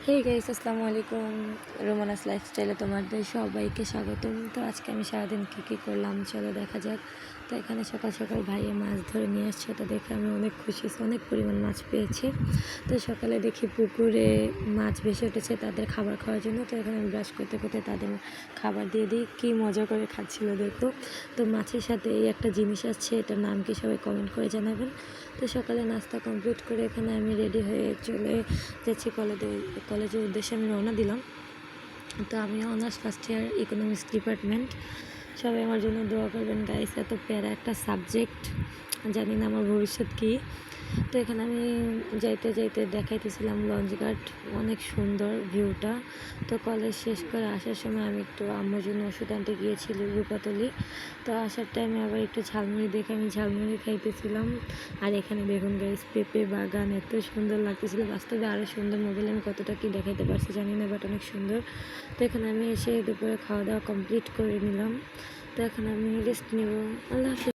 Hey guys, আসসালামু আলাইকুম। রোমানাস লাইফস্টাইলে তোমাদের সবাইকে স্বাগতম। তো আজকে আমি সারাদিন কী করলাম চলো দেখা যাক। তো এখানে সকাল সকাল ভাইয়ে মাছ ধরে নিয়ে আসছে, তো দেখে আমি অনেক খুশি, অনেক পরিমাণ মাছ পেয়েছি। তো সকালে দেখি পুকুরে মাছ ভেসে উঠেছে তাদের খাবার খাওয়ার জন্য। তো এখানে আমি ব্রাশ করতে করতে তাদের খাবার দিয়ে দিই, কী মজা করে খাচ্ছিল দেখো। তো মাছের সাথে এই একটা জিনিস আছে, এটার নাম কি সবাই কমেন্ট করে জানাবেন। তো সকালে নাস্তা কমপ্লিট করে এখানে আমি রেডি হয়ে চলে যাচ্ছি কলেজের উদ্দেশ্যে আমি রওনা দিলাম। তো আমি honours first year economics department. সবাই আমার জন্য দোয়া করবেন গাইস, এত প্যারা একটা সাবজেক্ট, জানি না আমার ভবিষ্যৎ কী। তো এখানে আমি যাইতে যাইতে দেখাইতেছিলাম লঞ্চ ঘাট, অনেক সুন্দর ভিউটা। তো কলেজ শেষ করে আসার সময় আমি একটু আম্মুর জন্য ওষুধ আনতে গিয়েছিলাম রূপাতলি। তো আসার টাইমে আবার একটু ঝালমুড়ি দেখে আমি ঝালমুড়ি খাইতেছিলাম। আর এখানে দেখুন গাইস, পেঁপে বাগান এত সুন্দর লাগতেছিল, বাস্তবে আরও সুন্দর। মোবাইলে আমি কতটা কী দেখাইতে পারছি জানি না, বাট অনেক সুন্দর। তো এখানে আমি এসে দুপুরে খাওয়া দাওয়া কমপ্লিট করে নিলাম। তো এখন আমি রেস্ট নেব। আল্লাহ হাফিজ।